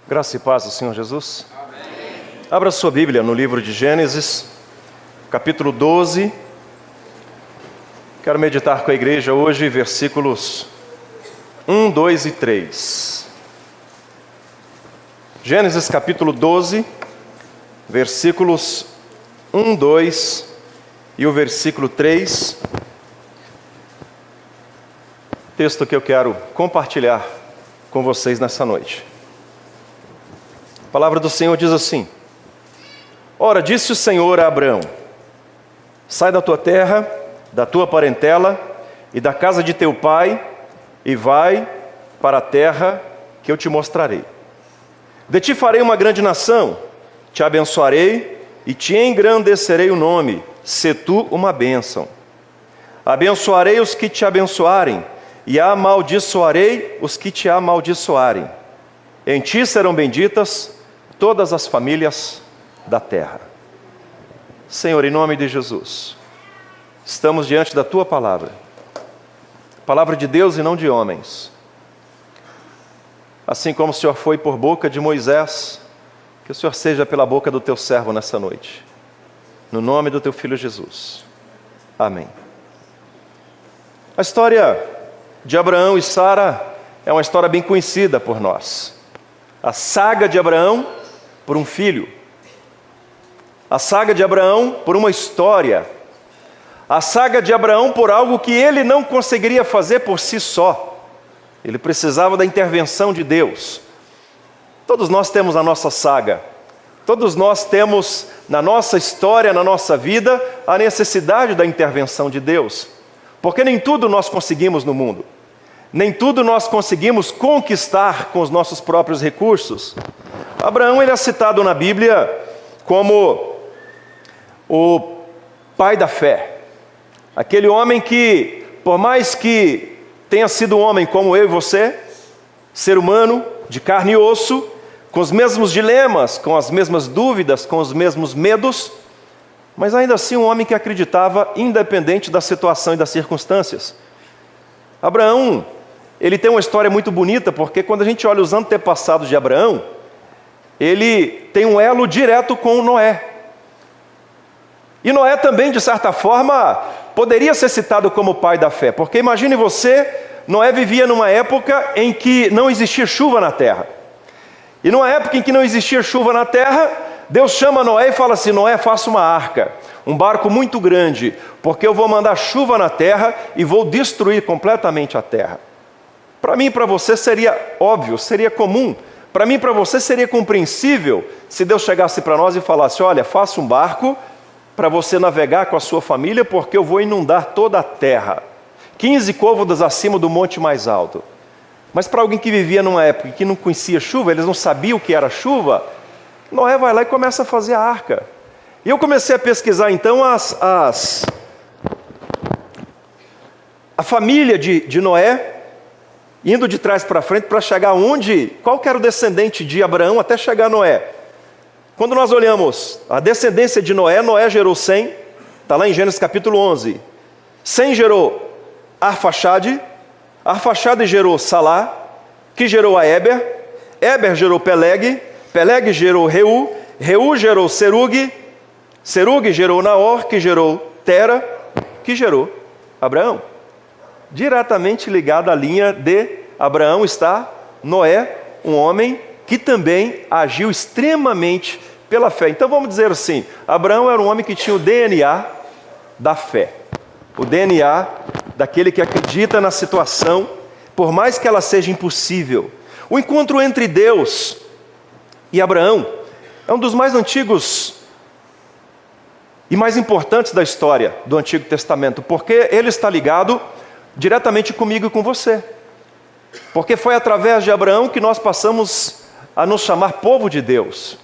Graça e paz do Senhor Jesus. Amém. Abra sua Bíblia no livro de Gênesis, capítulo 12. Quero meditar com a igreja hoje versículos 1, 2 e 3. Gênesis capítulo 12, versículos 1, 2 e o versículo 3. Texto que eu quero compartilhar com vocês nessa noite. A palavra do Senhor diz assim: Ora, disse o Senhor a Abraão: sai da tua terra, da tua parentela e da casa de teu pai, e vai para a terra que eu te mostrarei. De ti farei uma grande nação, te abençoarei e te engrandecerei o nome, se tu uma bênção. Abençoarei os que te abençoarem, e amaldiçoarei os que te amaldiçoarem. Em ti serão benditas todas as famílias da terra. Senhor, em nome de Jesus, estamos diante da tua palavra, palavra de Deus e não de homens. Assim como o Senhor foi por boca de Moisés, que o Senhor seja pela boca do teu servo nessa noite, no nome do teu filho Jesus. Amém. A história de Abraão e Sara é uma história bem conhecida por nós. A saga de Abraão por um filho. A saga de Abraão por uma história. A saga de Abraão por algo que ele não conseguiria fazer por si só. Ele precisava da intervenção de Deus. Todos nós temos a nossa saga. Todos nós temos na nossa história, na nossa vida, a necessidade da intervenção de Deus. Porque nem tudo nós conseguimos no mundo. Nem tudo nós conseguimos conquistar com os nossos próprios recursos. Abraão, ele é citado na Bíblia como o pai da fé. Aquele homem que, por mais que tenha sido um homem como eu e você, ser humano, de carne e osso, com os mesmos dilemas, com as mesmas dúvidas, com os mesmos medos, mas ainda assim um homem que acreditava independente da situação e das circunstâncias. Abraão, ele tem uma história muito bonita, porque quando a gente olha os antepassados de Abraão, ele tem um elo direto com Noé. E Noé também, de certa forma, poderia ser citado como pai da fé, porque imagine você, Noé vivia numa época em que não existia chuva na terra. E numa época em que não existia chuva na terra, Deus chama Noé e fala assim: Noé, faça uma arca, um barco muito grande, porque eu vou mandar chuva na terra e vou destruir completamente a terra. Para mim e para você seria óbvio, seria comum. Para mim e para você seria compreensível se Deus chegasse para nós e falasse: olha, faça um barco para você navegar com a sua família, porque eu vou inundar toda a terra, 15 côvados acima do monte mais alto. Mas para alguém que vivia numa época que não conhecia chuva, eles não sabiam o que era chuva, Noé vai lá e começa a fazer a arca. E eu comecei a pesquisar então a família de Noé, indo de trás para frente para chegar onde, qual que era o descendente de Abraão até chegar a Noé. Quando nós olhamos a descendência de Noé, Noé gerou Sem, está lá em Gênesis capítulo 11. Sem gerou Arfaxade, Arfaxade gerou Salá, que gerou a Éber, Éber gerou Peleg, Peleg gerou Reu, Reu gerou Serug, Serug gerou Naor, que gerou Tera, que gerou Abraão. Diretamente ligado à linha de Abraão está Noé, um homem que também agiu extremamente pela fé. Então vamos dizer assim, Abraão era um homem que tinha o DNA da fé. O DNA daquele que acredita na situação, por mais que ela seja impossível. O encontro entre Deus e Abraão é um dos mais antigos e mais importantes da história do Antigo Testamento, porque ele está ligado diretamente comigo e com você. Porque foi através de Abraão que nós passamos a nos chamar povo de Deus.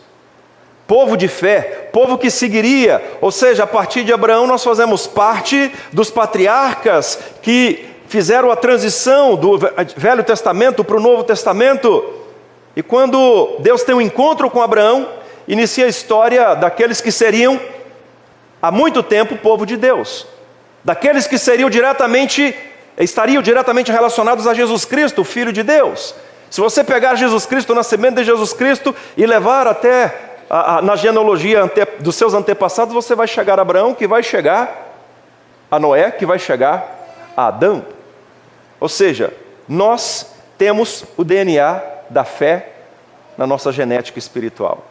Povo de fé, povo que seguiria, ou seja, a partir de Abraão nós fazemos parte dos patriarcas que fizeram a transição do Velho Testamento para o Novo Testamento. E quando Deus tem um encontro com Abraão, inicia a história daqueles que seriam, há muito tempo, povo de Deus. Daqueles que estariam diretamente relacionados a Jesus Cristo, o Filho de Deus. Se você pegar Jesus Cristo, o nascimento de Jesus Cristo, e levar até na genealogia dos seus antepassados, você vai chegar a Abraão, que vai chegar a Noé, que vai chegar a Adão. Ou seja, nós temos o DNA da fé na nossa genética espiritual.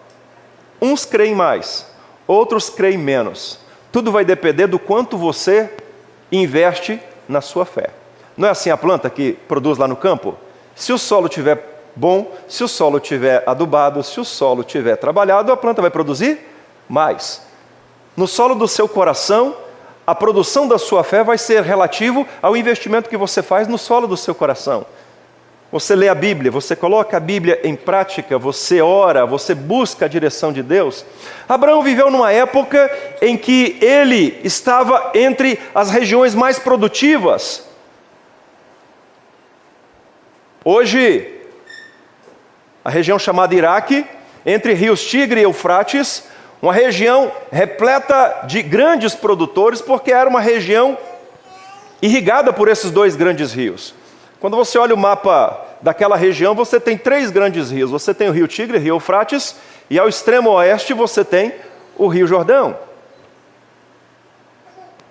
Uns creem mais, outros creem menos. Tudo vai depender do quanto você investe na sua fé. Não é assim a planta que produz lá no campo? Se o solo estiver bom, se o solo estiver adubado, se o solo estiver trabalhado, a planta vai produzir mais. No solo do seu coração, a produção da sua fé vai ser relativo ao investimento que você faz no solo do seu coração. Você lê a Bíblia, você coloca a Bíblia em prática, você ora, você busca a direção de Deus. Abraão viveu numa época em que ele estava entre as regiões mais produtivas. Hoje, a região chamada Iraque, entre rios Tigre e Eufrates, uma região repleta de grandes produtores, porque era uma região irrigada por esses dois grandes rios. Quando você olha o mapa daquela região, você tem 3 grandes rios. Você tem o rio Tigre, o rio Eufrates, e ao extremo oeste você tem o rio Jordão.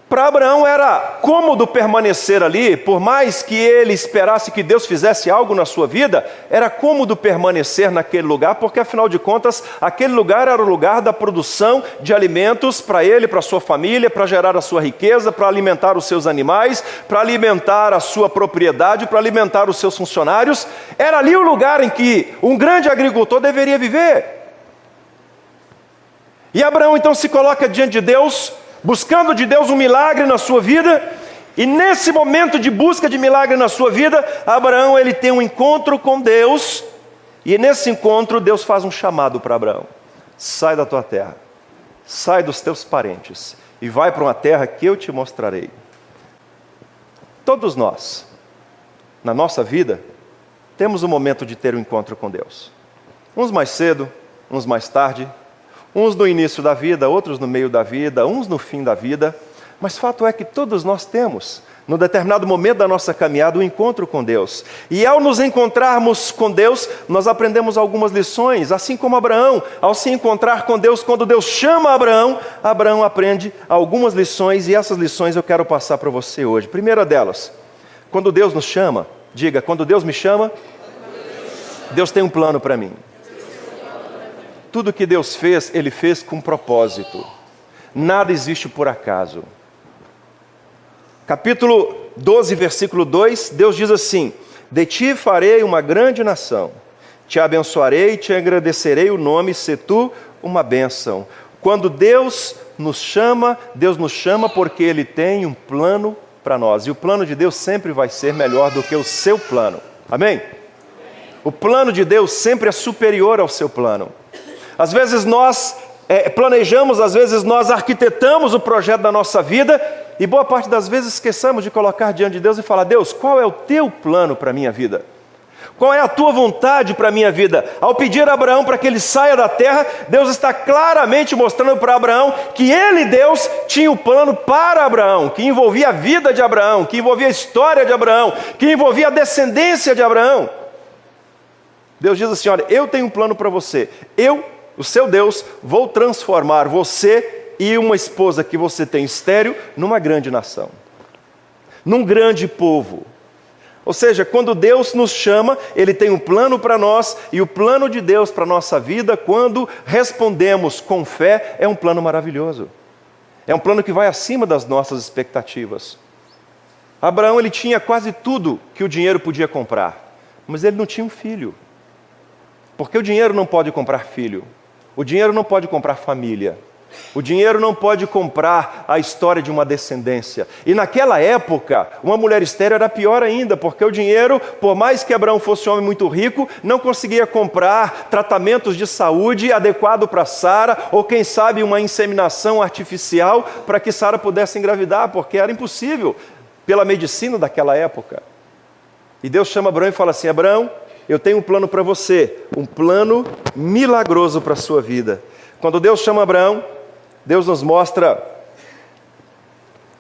Para Abraão era cômodo permanecer ali, por mais que ele esperasse que Deus fizesse algo na sua vida, era cômodo permanecer naquele lugar, porque afinal de contas, aquele lugar era o lugar da produção de alimentos para ele, para sua família, para gerar a sua riqueza, para alimentar os seus animais, para alimentar a sua propriedade, para alimentar os seus funcionários. Era ali o lugar em que um grande agricultor deveria viver. E Abraão então se coloca diante de Deus, buscando de Deus um milagre na sua vida, e nesse momento de busca de milagre na sua vida, Abraão ele tem um encontro com Deus, e nesse encontro Deus faz um chamado para Abraão: sai da tua terra, sai dos teus parentes, e vai para uma terra que eu te mostrarei. Todos nós, na nossa vida, temos um momento de ter um encontro com Deus. Uns mais cedo, uns mais tarde, uns no início da vida, outros no meio da vida, uns no fim da vida. Mas fato é que todos nós temos, num determinado momento da nossa caminhada, um encontro com Deus. E ao nos encontrarmos com Deus, nós aprendemos algumas lições. Assim como Abraão, ao se encontrar com Deus, quando Deus chama Abraão, Abraão aprende algumas lições, e essas lições eu quero passar para você hoje. Primeira delas, quando Deus nos chama, diga: quando Deus me chama, Deus tem um plano para mim. Tudo que Deus fez, Ele fez com propósito. Nada existe por acaso. Capítulo 12, versículo 2, Deus diz assim: de ti farei uma grande nação, te abençoarei e te agradecerei o nome, se tu uma bênção. Quando Deus nos chama porque Ele tem um plano para nós. E o plano de Deus sempre vai ser melhor do que o seu plano. Amém? O plano de Deus sempre é superior ao seu plano. Às vezes nós planejamos, às vezes nós arquitetamos o projeto da nossa vida, e boa parte das vezes esquecemos de colocar diante de Deus e falar: Deus, qual é o teu plano para a minha vida? Qual é a tua vontade para a minha vida? Ao pedir a Abraão para que ele saia da terra, Deus está claramente mostrando para Abraão que ele, Deus, tinha um plano para Abraão, que envolvia a vida de Abraão, que envolvia a história de Abraão, que envolvia a descendência de Abraão. Deus diz assim: olha, eu tenho um plano para você. Eu, o seu Deus, vou transformar você e uma esposa que você tem estéril numa grande nação, num grande povo. Ou seja, quando Deus nos chama, Ele tem um plano para nós, e o plano de Deus para a nossa vida, quando respondemos com fé, é um plano maravilhoso. É um plano que vai acima das nossas expectativas. Abraão, ele tinha quase tudo que o dinheiro podia comprar, mas ele não tinha um filho. Porque o dinheiro não pode comprar filho. O dinheiro não pode comprar família. O dinheiro não pode comprar a história de uma descendência. E naquela época, uma mulher estéril era pior ainda, porque o dinheiro, por mais que Abraão fosse um homem muito rico, não conseguia comprar tratamentos de saúde adequado para Sara, ou quem sabe uma inseminação artificial para que Sara pudesse engravidar, porque era impossível pela medicina daquela época. E Deus chama Abraão e fala assim: Abraão, eu tenho um plano para você, um plano milagroso para a sua vida. Quando Deus chama Abraão, Deus nos mostra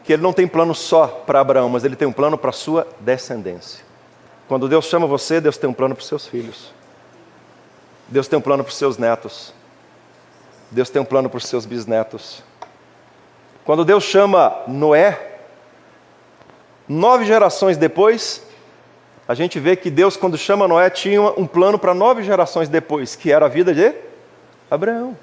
que Ele não tem plano só para Abraão, mas Ele tem um plano para a sua descendência. Quando Deus chama você, Deus tem um plano para os seus filhos. Deus tem um plano para os seus netos. Deus tem um plano para os seus bisnetos. Quando Deus chama Noé, 9 gerações depois, a gente vê que Deus, quando chama Noé, tinha um plano para 9 gerações depois, que era a vida de Abraão.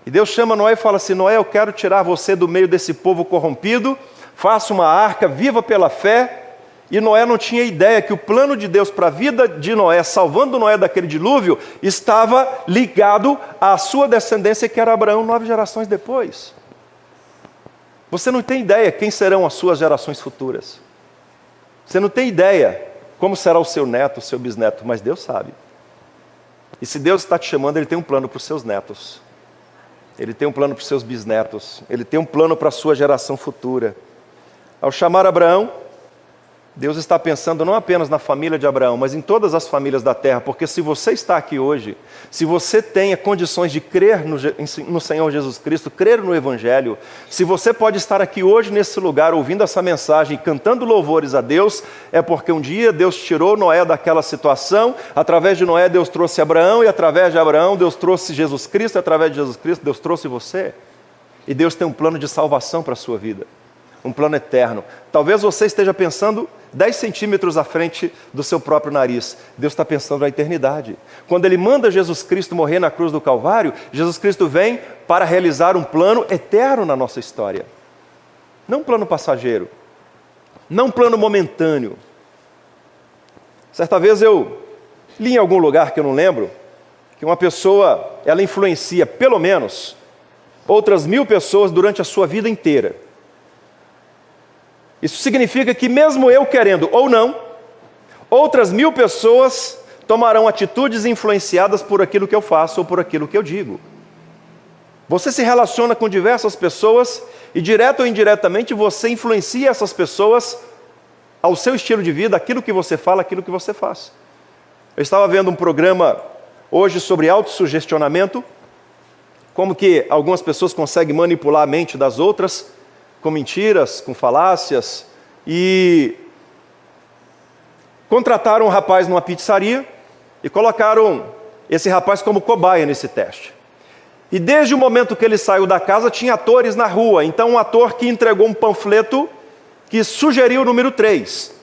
E Deus chama Noé e fala assim: Noé, eu quero tirar você do meio desse povo corrompido, faça uma arca, viva pela fé. E Noé não tinha ideia que o plano de Deus para a vida de Noé, salvando Noé daquele dilúvio, estava ligado à sua descendência, que era Abraão, 9 gerações depois. Você não tem ideia quem serão as suas gerações futuras. Você não tem ideia como será o seu neto, o seu bisneto, mas Deus sabe. E se Deus está te chamando, Ele tem um plano para os seus netos. Ele tem um plano para os seus bisnetos. Ele tem um plano para a sua geração futura. Ao chamar Abraão, Deus está pensando não apenas na família de Abraão, mas em todas as famílias da terra, porque se você está aqui hoje, se você tem condições de crer no Senhor Jesus Cristo, crer no Evangelho, se você pode estar aqui hoje nesse lugar, ouvindo essa mensagem, cantando louvores a Deus, é porque um dia Deus tirou Noé daquela situação, através de Noé Deus trouxe Abraão, e através de Abraão Deus trouxe Jesus Cristo, e através de Jesus Cristo Deus trouxe você. E Deus tem um plano de salvação para a sua vida, um plano eterno. Talvez você esteja pensando 10 centímetros à frente do seu próprio nariz. Deus está pensando na eternidade. Quando Ele manda Jesus Cristo morrer na cruz do Calvário, Jesus Cristo vem para realizar um plano eterno na nossa história. Não um plano passageiro, não um plano momentâneo. Certa vez eu li em algum lugar que eu não lembro, que uma pessoa, ela influencia pelo menos outras 1000 pessoas durante a sua vida inteira. Isso significa que mesmo eu querendo ou não, outras 1000 pessoas tomarão atitudes influenciadas por aquilo que eu faço ou por aquilo que eu digo. Você se relaciona com diversas pessoas e, direto ou indiretamente, você influencia essas pessoas ao seu estilo de vida, aquilo que você fala, aquilo que você faz. Eu estava vendo um programa hoje sobre autossugestionamento, como que algumas pessoas conseguem manipular a mente das outras, com mentiras, com falácias, e contrataram um rapaz numa pizzaria e colocaram esse rapaz como cobaia nesse teste. E desde o momento que ele saiu da casa, tinha atores na rua. Então um ator que entregou um panfleto que sugeriu o número 3.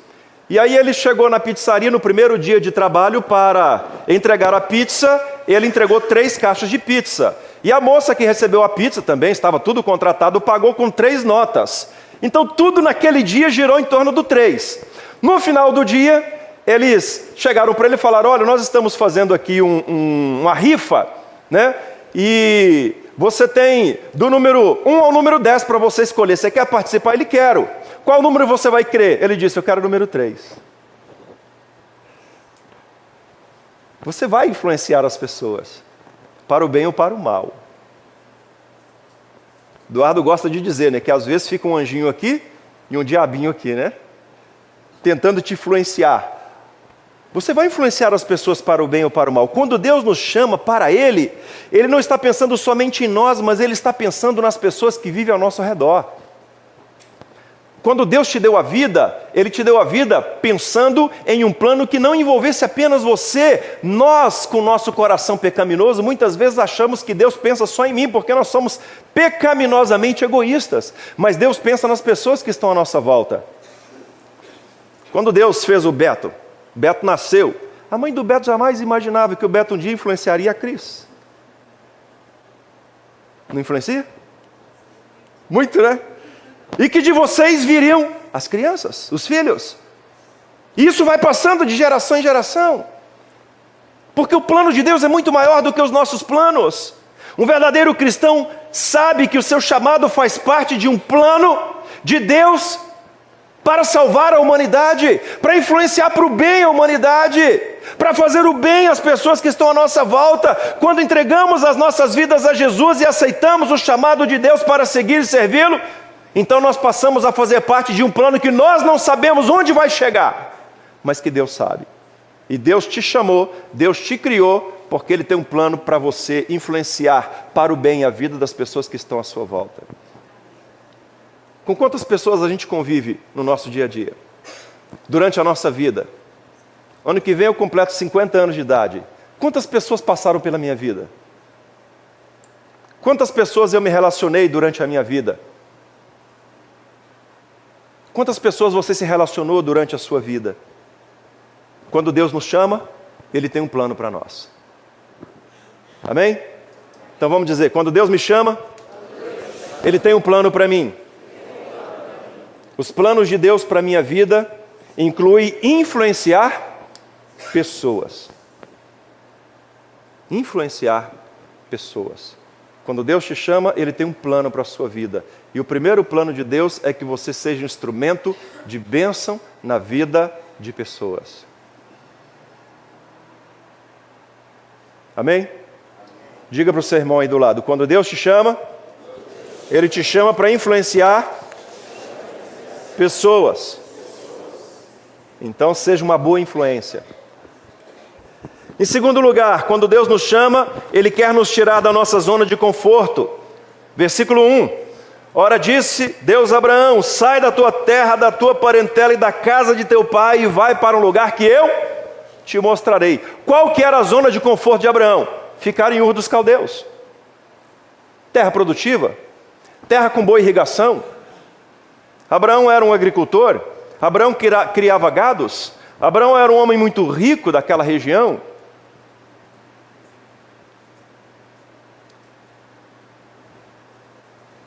E aí ele chegou na pizzaria no primeiro dia de trabalho para entregar a pizza, ele entregou 3 caixas de pizza. E a moça que recebeu a pizza também, estava tudo contratado, pagou com 3 notas. Então tudo naquele dia girou em torno do 3. No final do dia, eles chegaram para ele e falaram: olha, nós estamos fazendo aqui uma rifa, né? E você tem do número 1 ao número 10 para você escolher. Você quer participar? Ele: quero. Qual número você vai querer? Ele disse: eu quero o número 3. Você vai influenciar as pessoas, para o bem ou para o mal. Eduardo gosta de dizer, né, que às vezes fica um anjinho aqui e um diabinho aqui, né? Tentando te influenciar. Você vai influenciar as pessoas para o bem ou para o mal. Quando Deus nos chama para Ele, Ele não está pensando somente em nós, mas Ele está pensando nas pessoas que vivem ao nosso redor. Quando Deus te deu a vida, Ele te deu a vida pensando em um plano que não envolvesse apenas você. Nós, com o nosso coração pecaminoso, muitas vezes achamos que Deus pensa só em mim, porque nós somos pecaminosamente egoístas. Mas Deus pensa nas pessoas que estão à nossa volta. Quando Deus fez o Beto nasceu, a mãe do Beto jamais imaginava que o Beto um dia influenciaria a Cris. Não influencia? Muito, né? E que de vocês viriam as crianças, os filhos. E isso vai passando de geração em geração. Porque o plano de Deus é muito maior do que os nossos planos. Um verdadeiro cristão sabe que o seu chamado faz parte de um plano de Deus para salvar a humanidade, para influenciar para o bem a humanidade, para fazer o bem às pessoas que estão à nossa volta. Quando entregamos as nossas vidas a Jesus e aceitamos o chamado de Deus para seguir e servi-lo, então nós passamos a fazer parte de um plano que nós não sabemos onde vai chegar, mas que Deus sabe. E Deus te chamou, Deus te criou, porque Ele tem um plano para você influenciar para o bem a vida das pessoas que estão à sua volta. Com quantas pessoas a gente convive no nosso dia a dia? durante a nossa vida. Ano que vem eu completo 50 anos de idade. Quantas pessoas passaram pela minha vida? Quantas pessoas eu me relacionei durante a minha vida? Quantas pessoas você se relacionou durante a sua vida? Quando Deus nos chama, Ele tem um plano para nós. Amém? Então vamos dizer, quando Deus me chama, Ele tem um plano para mim. Os planos de Deus para a minha vida incluem influenciar pessoas. Influenciar pessoas. Quando Deus te chama, Ele tem um plano para a sua vida. E o primeiro plano de Deus é que você seja um instrumento de bênção na vida de pessoas. Amém? Diga para o seu irmão aí do lado, quando Deus te chama, Ele te chama para influenciar pessoas. Então seja uma boa influência. Em segundo lugar, quando Deus nos chama, Ele quer nos tirar da nossa zona de conforto. Versículo 1. Ora disse Deus a Abraão, sai da tua terra, da tua parentela e da casa de teu pai e vai para um lugar que eu te mostrarei. Qual que era a zona de conforto de Abraão? Ficar em Ur dos Caldeus. Terra produtiva, terra com boa irrigação. Abraão era um agricultor, Abraão criava gados, Abraão era um homem muito rico daquela região.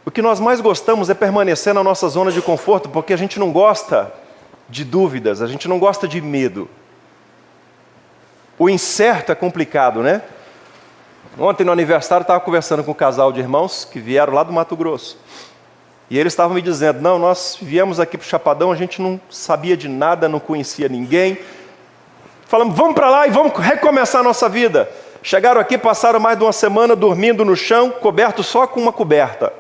O que nós mais gostamos é permanecer na nossa zona de conforto, porque a gente não gosta de dúvidas, a gente não gosta de medo. O incerto é complicado, né? Ontem no aniversário eu estava conversando com um casal de irmãos que vieram lá do Mato Grosso. E eles estavam me dizendo, não, nós viemos aqui para o Chapadão, a gente não sabia de nada, não conhecia ninguém. Falamos, vamos para lá e vamos recomeçar a nossa vida. Chegaram aqui, passaram mais de uma semana dormindo no chão, coberto só com uma coberta.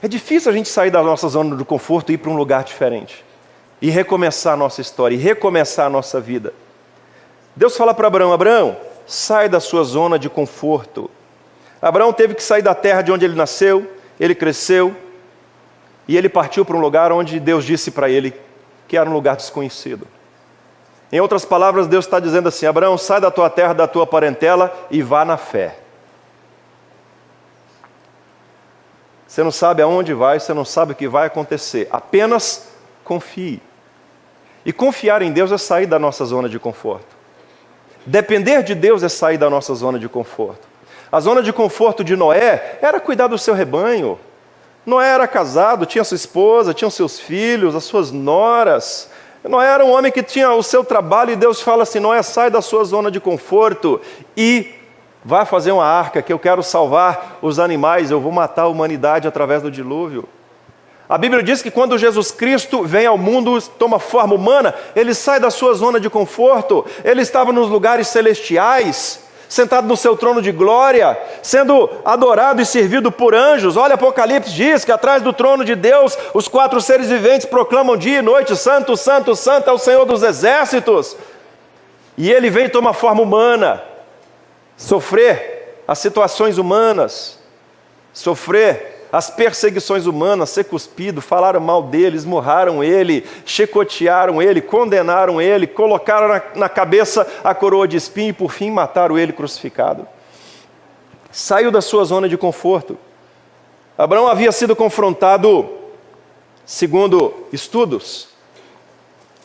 É difícil a gente sair da nossa zona de conforto e ir para um lugar diferente. E recomeçar a nossa história, e recomeçar a nossa vida. Deus fala para Abraão, Abraão, sai da sua zona de conforto. Abraão teve que sair da terra de onde ele nasceu, ele cresceu, e ele partiu para um lugar onde Deus disse para ele que era um lugar desconhecido. Em outras palavras, Deus está dizendo assim, Abraão, sai da tua terra, da tua parentela e vá na fé. Você não sabe aonde vai, você não sabe o que vai acontecer. Apenas confie. E confiar em Deus é sair da nossa zona de conforto. Depender de Deus é sair da nossa zona de conforto. A zona de conforto de Noé era cuidar do seu rebanho. Noé era casado, tinha sua esposa, tinha seus filhos, as suas noras. Noé era um homem que tinha o seu trabalho e Deus fala assim, Noé, sai da sua zona de conforto e vai fazer uma arca que eu quero salvar os animais, eu vou matar a humanidade através do dilúvio. A Bíblia diz que quando Jesus Cristo vem ao mundo, toma forma humana, Ele sai da sua zona de conforto, Ele estava nos lugares celestiais, sentado no seu trono de glória, sendo adorado e servido por anjos. Olha, Apocalipse diz que atrás do trono de Deus, os 4 seres viventes proclamam dia e noite, Santo, Santo, Santo é o Senhor dos exércitos. E Ele vem e toma forma humana, sofrer as situações humanas, sofrer as perseguições humanas, ser cuspido, falaram mal dele, esmurraram ele, chicotearam ele, condenaram ele, colocaram na cabeça a coroa de espinho e por fim mataram ele crucificado. Saiu da sua zona de conforto. Abraão havia sido confrontado, segundo estudos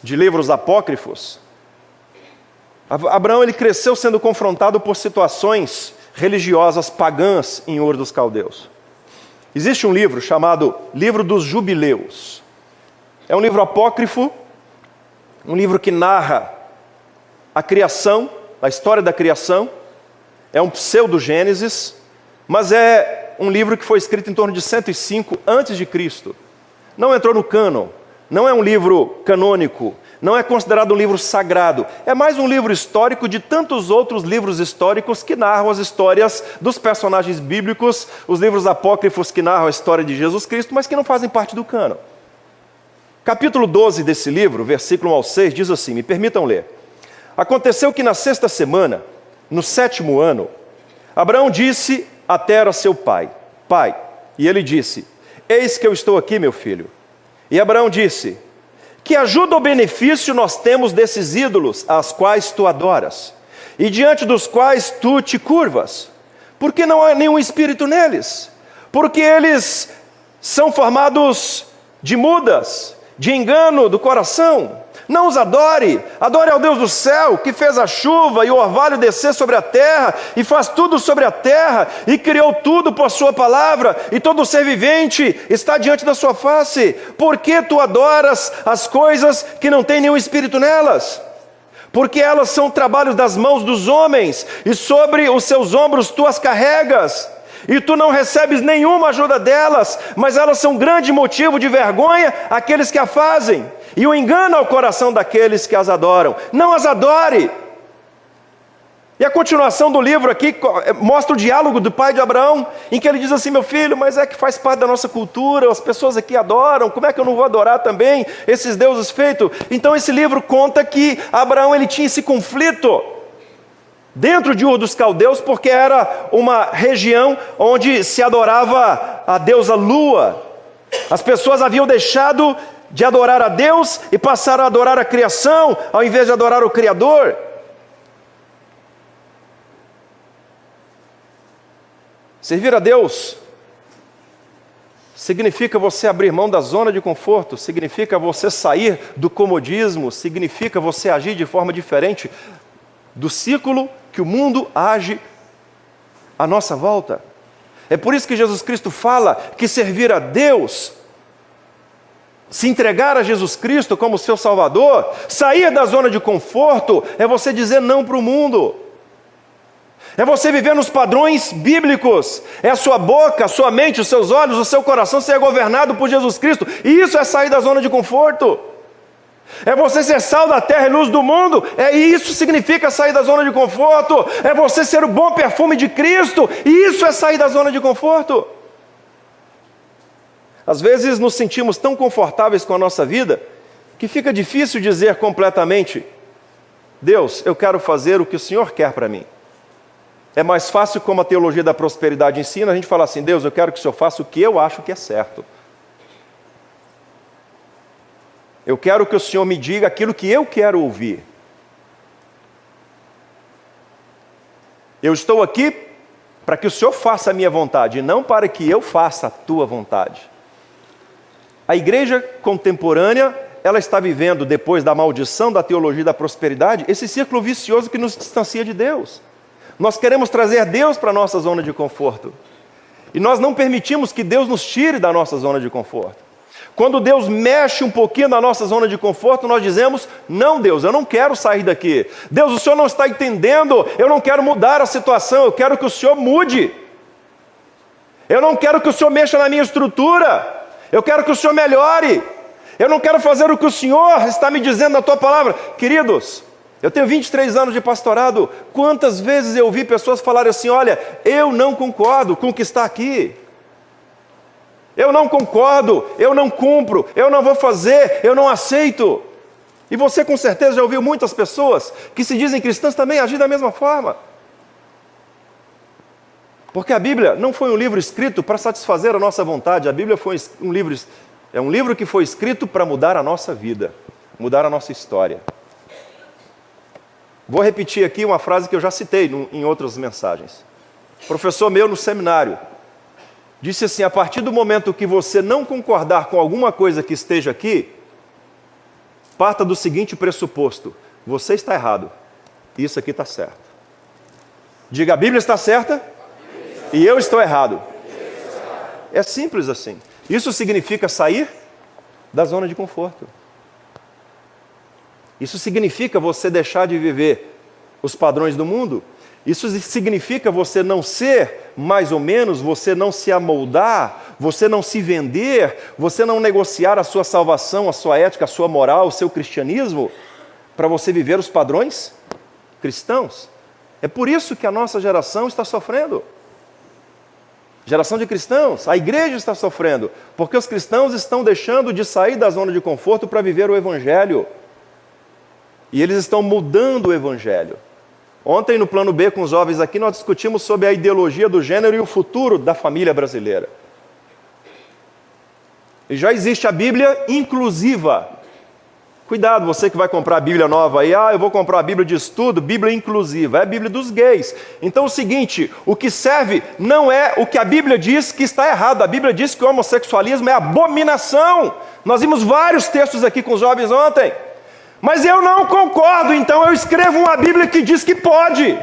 de livros apócrifos, Abraão ele cresceu sendo confrontado por situações religiosas pagãs em Ur dos Caldeus. Existe um livro chamado Livro dos Jubileus. É um livro apócrifo, um livro que narra a criação, a história da criação. É um pseudo-Gênesis, mas é um livro que foi escrito em torno de 105 a.C. Não entrou no cânon, não é um livro canônico, não é considerado um livro sagrado. É mais um livro histórico de tantos outros livros históricos que narram as histórias dos personagens bíblicos, os livros apócrifos que narram a história de Jesus Cristo, mas que não fazem parte do cânon. Capítulo 12 desse livro, versículo 1 ao 6, diz assim, me permitam ler. Aconteceu que na 6ª semana, no 7º ano, Abraão disse a Tera, seu pai, Pai, e ele disse, eis que eu estou aqui, meu filho. E Abraão disse, Que ajuda ou benefício nós temos desses ídolos, aos quais tu adoras, e diante dos quais tu te curvas? Porque não há nenhum espírito neles, porque eles são formados de mudas, de engano do coração. Não os adore, adore ao Deus do céu, que fez a chuva e o orvalho descer sobre a terra, e faz tudo sobre a terra, e criou tudo por sua palavra, e todo ser vivente está diante da sua face. Por que tu adoras as coisas que não têm nenhum espírito nelas? Porque elas são trabalhos das mãos dos homens, e sobre os seus ombros tu as carregas, e tu não recebes nenhuma ajuda delas, mas elas são grande motivo de vergonha àqueles que a fazem, e o engano ao coração daqueles que as adoram. Não as adore. E a continuação do livro aqui mostra o diálogo do pai de Abraão, em que ele diz assim: meu filho, mas é que faz parte da nossa cultura, as pessoas aqui adoram, como é que eu não vou adorar também esses deuses feitos? Então esse livro conta que Abraão ele tinha esse conflito dentro de Ur dos Caldeus, porque era uma região onde se adorava a deusa Lua. As pessoas haviam deixado de adorar a Deus e passaram a adorar a criação, ao invés de adorar o Criador. Servir a Deus significa você abrir mão da zona de conforto, significa você sair do comodismo, significa você agir de forma diferente do ciclo que o mundo age à nossa volta. É por isso que Jesus Cristo fala que servir a Deus, se entregar a Jesus Cristo como seu Salvador, sair da zona de conforto, é você dizer não para o mundo. É você viver nos padrões bíblicos. É a sua boca, a sua mente, os seus olhos, o seu coração ser governado por Jesus Cristo. E isso é sair da zona de conforto. É você ser sal da terra e luz do mundo. Isso significa sair da zona de conforto. É você ser o bom perfume de Cristo. E isso é sair da zona de conforto. Às vezes nos sentimos tão confortáveis com a nossa vida que fica difícil dizer completamente: Deus, eu quero fazer o que o Senhor quer para mim. É mais fácil, como a teologia da prosperidade ensina, a gente falar assim: Deus, eu quero que o Senhor faça o que eu acho que é certo. Eu quero que o Senhor me diga aquilo que eu quero ouvir. Eu estou aqui para que o Senhor faça a minha vontade, e não para que eu faça a tua vontade. A igreja contemporânea, ela está vivendo, depois da maldição da teologia da prosperidade, esse círculo vicioso que nos distancia de Deus. Nós queremos trazer Deus para a nossa zona de conforto. E nós não permitimos que Deus nos tire da nossa zona de conforto. Quando Deus mexe um pouquinho na nossa zona de conforto, nós dizemos: não, Deus, eu não quero sair daqui. Deus, o Senhor não está entendendo, eu não quero mudar a situação, eu quero que o Senhor mude. Eu não quero que o Senhor mexa na minha estrutura, eu quero que o Senhor melhore. Eu não quero fazer o que o Senhor está me dizendo na tua palavra. Queridos, eu tenho 23 anos de pastorado. Quantas vezes eu ouvi pessoas falarem assim: olha, eu não concordo com o que está aqui. Eu não concordo, eu não cumpro, eu não vou fazer, eu não aceito. E você com certeza já ouviu muitas pessoas que se dizem cristãs também agir da mesma forma. Porque a Bíblia não foi um livro escrito para satisfazer a nossa vontade. A Bíblia foi um livro que foi escrito para mudar a nossa vida, mudar a nossa história. Vou repetir aqui uma frase que eu já citei em outras mensagens. Professor meu no seminário disse assim: a partir do momento que você não concordar com alguma coisa que esteja aqui, parta do seguinte pressuposto: você está errado, isso aqui está certo. Diga: a Bíblia está certa e eu estou errado. É simples assim. Isso significa sair da zona de conforto. Isso significa você deixar de viver os padrões do mundo. Isso significa você não ser mais ou menos, você não se amoldar, você não se vender, você não negociar a sua salvação, a sua ética, a sua moral, o seu cristianismo, para você viver os padrões cristãos. É por isso que a nossa geração está sofrendo. Geração de cristãos, a igreja está sofrendo, porque os cristãos estão deixando de sair da zona de conforto para viver o Evangelho. E eles estão mudando o Evangelho. Ontem, no plano B com os jovens aqui, nós discutimos sobre a ideologia do gênero e o futuro da família brasileira. E já existe a Bíblia inclusiva. Cuidado, você que vai comprar a Bíblia nova aí, eu vou comprar a Bíblia de estudo, Bíblia inclusiva, é a Bíblia dos gays. Então é o seguinte, o que serve não é o que a Bíblia diz que está errado, a Bíblia diz que o homossexualismo é abominação. Nós vimos vários textos aqui com os jovens ontem, mas eu não concordo, então eu escrevo uma Bíblia que diz que pode.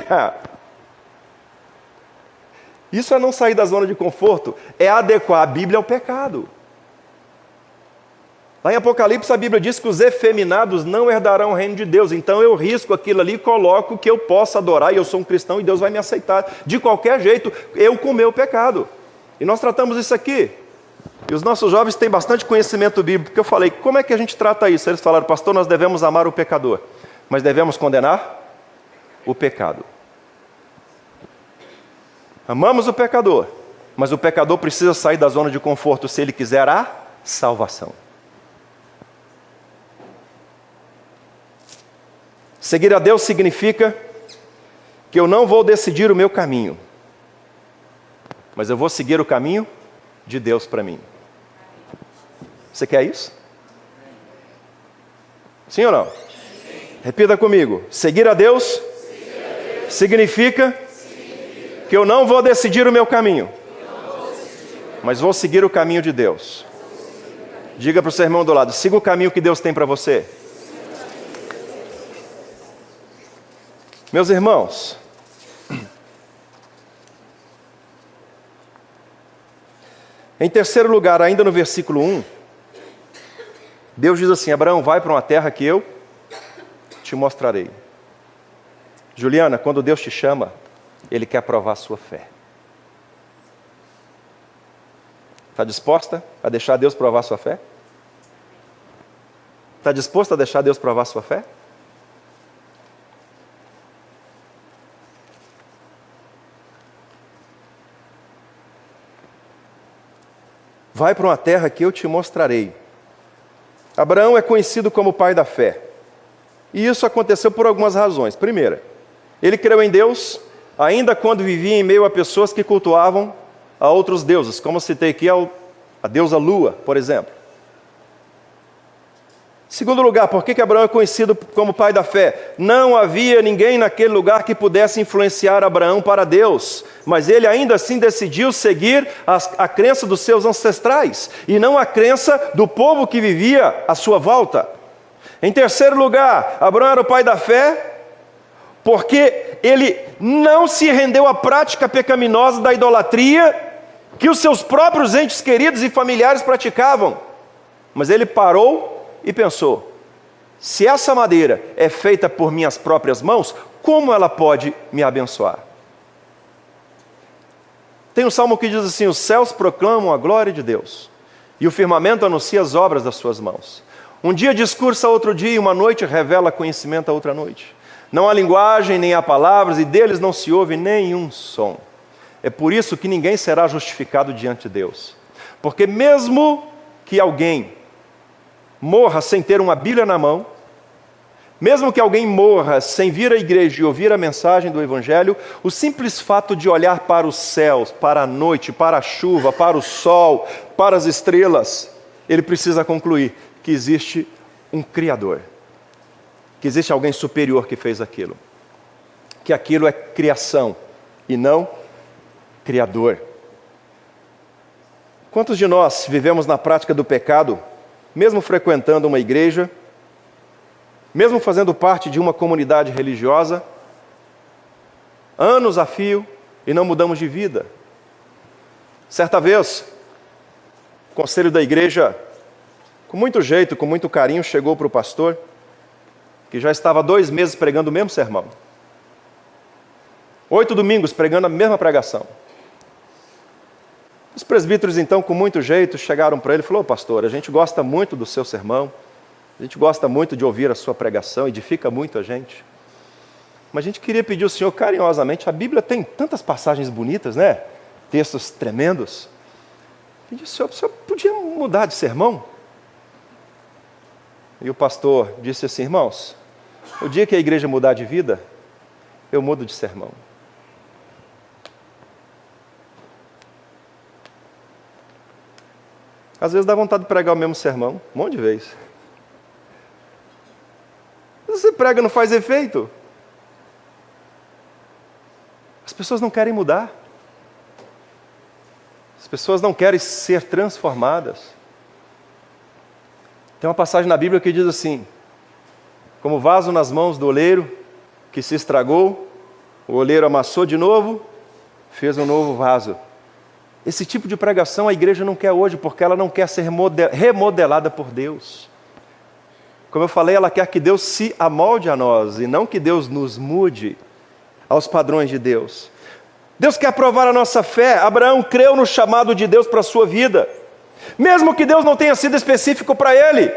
Isso é não sair da zona de conforto, é adequar a Bíblia ao pecado. Lá em Apocalipse a Bíblia diz que os efeminados não herdarão o reino de Deus. Então eu risco aquilo ali e coloco que eu possa adorar, e eu sou um cristão e Deus vai me aceitar. De qualquer jeito, eu com o meu pecado. E nós tratamos isso aqui. E os nossos jovens têm bastante conhecimento bíblico, porque eu falei, como é que a gente trata isso? Eles falaram, pastor, nós devemos amar o pecador, mas devemos condenar o pecado. Amamos o pecador, mas o pecador precisa sair da zona de conforto se ele quiser a salvação. Seguir a Deus significa que eu não vou decidir o meu caminho, mas eu vou seguir o caminho de Deus para mim. Você quer isso? Sim ou não? Sim. Repita comigo. Seguir a Deus, significa que eu não vou decidir o meu caminho, mas vou seguir o caminho de Deus. Diga para o seu irmão do lado, siga o caminho que Deus tem para você. Meus irmãos, em terceiro lugar, ainda no versículo 1, Deus diz assim, Abraão, vai para uma terra que eu te mostrarei. Juliana, quando Deus te chama, Ele quer provar a sua fé. Está disposta a deixar Deus provar a sua fé? Está disposta a deixar Deus provar a sua fé? Vai para uma terra que eu te mostrarei. Abraão é conhecido como o pai da fé. E isso aconteceu por algumas razões. Primeira, ele creu em Deus, ainda quando vivia em meio a pessoas que cultuavam a outros deuses, como eu citei aqui a deusa Lua, por exemplo. Segundo lugar, por que Abraão é conhecido como pai da fé? Não havia ninguém naquele lugar que pudesse influenciar Abraão para Deus, mas ele ainda assim decidiu seguir a crença dos seus ancestrais, e não a crença do povo que vivia à sua volta. Em terceiro lugar, Abraão era o pai da fé, porque ele não se rendeu à prática pecaminosa da idolatria que os seus próprios entes queridos e familiares praticavam, mas ele parou e pensou, se essa madeira é feita por minhas próprias mãos, como ela pode me abençoar? Tem um salmo que diz assim, os céus proclamam a glória de Deus, e o firmamento anuncia as obras das suas mãos. Um dia discursa outro dia, e uma noite revela conhecimento a outra noite. Não há linguagem, nem há palavras, e deles não se ouve nenhum som. É por isso que ninguém será justificado diante de Deus. Porque mesmo que alguém morra sem ter uma Bíblia na mão, mesmo que alguém morra sem vir à igreja e ouvir a mensagem do Evangelho, o simples fato de olhar para os céus, para a noite, para a chuva, para o sol, para as estrelas, ele precisa concluir que existe um Criador, que existe alguém superior que fez aquilo, que aquilo é criação e não Criador. Quantos de nós vivemos na prática do pecado, mesmo frequentando uma igreja, mesmo fazendo parte de uma comunidade religiosa, anos a fio, e não mudamos de vida? Certa vez, o conselho da igreja, com muito jeito, com muito carinho, chegou para o pastor, que já estava 2 meses pregando o mesmo sermão. 8 domingos pregando a mesma pregação. Os presbíteros, então, com muito jeito, chegaram para ele e falaram, pastor, a gente gosta muito do seu sermão, a gente gosta muito de ouvir a sua pregação, edifica muito a gente. Mas a gente queria pedir ao senhor carinhosamente, a Bíblia tem tantas passagens bonitas, né? Textos tremendos. Pedi ao senhor, o senhor podia mudar de sermão? E o pastor disse assim, irmãos, o dia que a igreja mudar de vida, eu mudo de sermão. Às vezes dá vontade de pregar o mesmo sermão, um monte de vezes. prega não faz efeito? As pessoas não querem mudar. As pessoas não querem ser transformadas. Tem uma passagem na Bíblia que diz assim: como vaso nas mãos do oleiro que se estragou, o oleiro amassou de novo, fez um novo vaso. Esse tipo de pregação a igreja não quer hoje, porque ela não quer ser remodelada por Deus. Como eu falei, ela quer que Deus se amolde a nós, e não que Deus nos mude aos padrões de Deus. Deus quer provar a nossa fé. Abraão creu no chamado de Deus para a sua vida, mesmo que Deus não tenha sido específico para ele.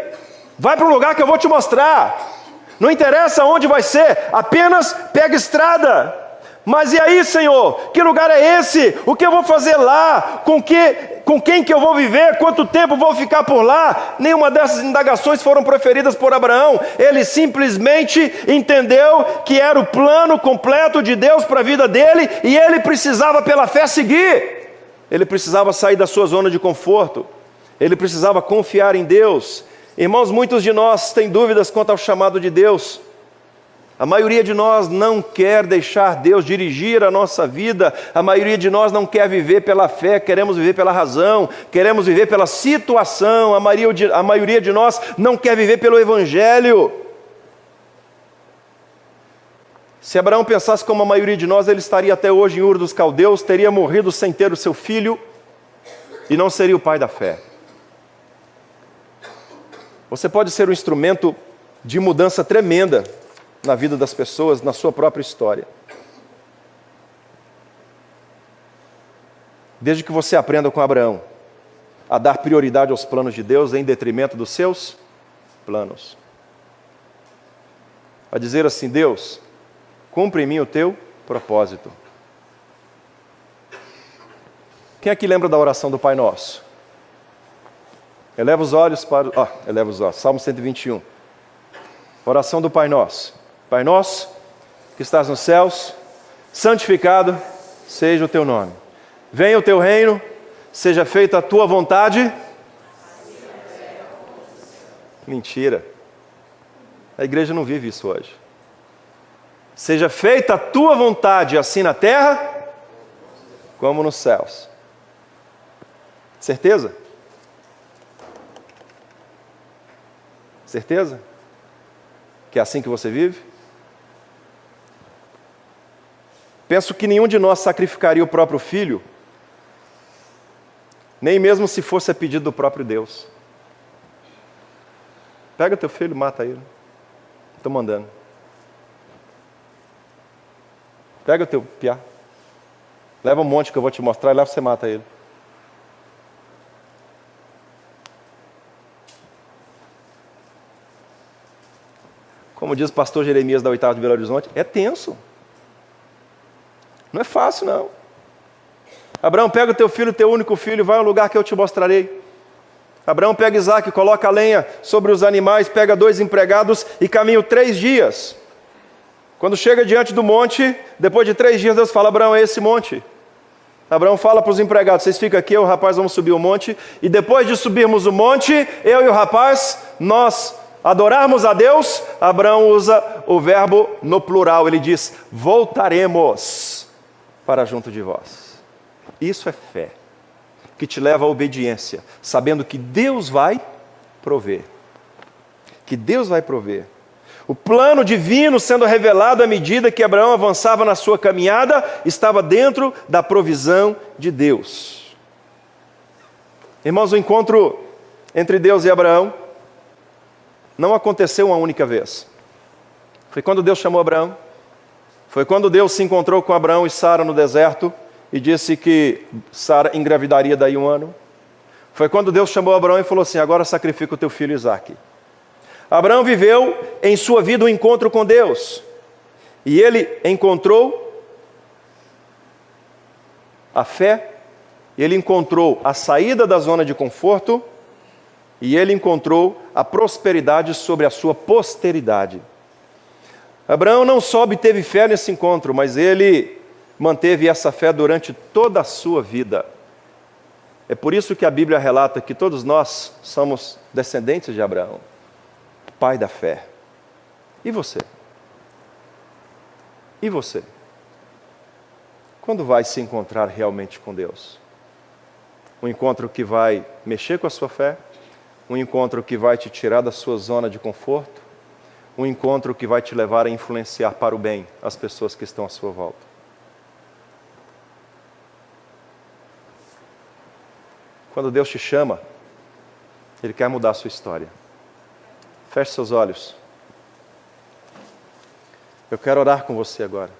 Vai para um lugar que eu vou te mostrar. Não interessa onde vai ser, apenas pega estrada. Mas e aí, Senhor? Que lugar é esse? O que eu vou fazer lá? Com quem que eu vou viver? Quanto tempo vou ficar por lá? Nenhuma dessas indagações foram proferidas por Abraão. Ele simplesmente entendeu que era o plano completo de Deus para a vida dele, e ele precisava, pela fé, seguir. Ele precisava sair da sua zona de conforto. Ele precisava confiar em Deus. Irmãos, muitos de nós têm dúvidas quanto ao chamado de Deus. A maioria de nós não quer deixar Deus dirigir a nossa vida. A maioria de nós não quer viver pela fé, queremos viver pela razão, queremos viver pela situação. A maioria de nós não quer viver pelo Evangelho. Se Abraão pensasse como a maioria de nós, ele estaria até hoje em Ur dos Caldeus, teria morrido sem ter o seu filho e não seria o pai da fé. Você pode ser um instrumento de mudança tremenda na vida das pessoas, na sua própria história. Desde que você aprenda com Abraão a dar prioridade aos planos de Deus em detrimento dos seus planos. A dizer assim: Deus, cumpre em mim o teu propósito. Quem aqui lembra da oração do Pai Nosso? Eleva os olhos para... eleva os olhos. Salmo 121. Oração do Pai Nosso. Pai nosso, que estás nos céus, santificado seja o teu nome. Venha o teu reino, seja feita a tua vontade. Mentira. A igreja não vive isso hoje. Seja feita a tua vontade, assim na terra, como nos céus. Certeza? Certeza? Que é assim que você vive? Penso que nenhum de nós sacrificaria o próprio filho, nem mesmo se fosse a pedido do próprio Deus. Pega teu filho e mata ele. Estou mandando. Pega o teu piá. Leva um monte que eu vou te mostrar e lá você mata ele. Como diz o pastor Jeremias da 8ª de Belo Horizonte, é tenso. Não é fácil, não. Abraão, pega o teu filho, teu único filho, vai ao lugar que eu te mostrarei. Abraão pega Isaac, coloca a lenha sobre os animais, pega 2 empregados e caminha 3 dias. Quando chega diante do monte, depois de 3 dias, Deus fala: Abraão, é esse monte. Abraão fala para os empregados: vocês ficam aqui, eu e o rapaz vamos subir o monte. E depois de subirmos o monte, eu e o rapaz, nós adorarmos a Deus. Abraão usa o verbo no plural, ele diz: voltaremos para junto de vós. Isso é fé, que te leva à obediência, sabendo que Deus vai prover. Que Deus vai prover. O plano divino sendo revelado à medida que Abraão avançava na sua caminhada, estava dentro da provisão de Deus. Irmãos, o encontro entre Deus e Abraão não aconteceu uma única vez. Foi quando Deus chamou Abraão. Foi quando Deus se encontrou com Abraão e Sara no deserto e disse que Sara engravidaria daí 1 ano. Foi quando Deus chamou Abraão e falou assim: agora sacrifica o teu filho Isaque. Abraão viveu em sua vida um encontro com Deus. E ele encontrou a fé, ele encontrou a saída da zona de conforto e ele encontrou a prosperidade sobre a sua posteridade. Abraão não só obteve fé nesse encontro, mas ele manteve essa fé durante toda a sua vida. É por isso que a Bíblia relata que todos nós somos descendentes de Abraão, pai da fé. E você? E você? Quando vai se encontrar realmente com Deus? Um encontro que vai mexer com a sua fé? Um encontro que vai te tirar da sua zona de conforto? Um encontro que vai te levar a influenciar para o bem as pessoas que estão à sua volta? Quando Deus te chama, Ele quer mudar a sua história. Feche seus olhos. Eu quero orar com você agora.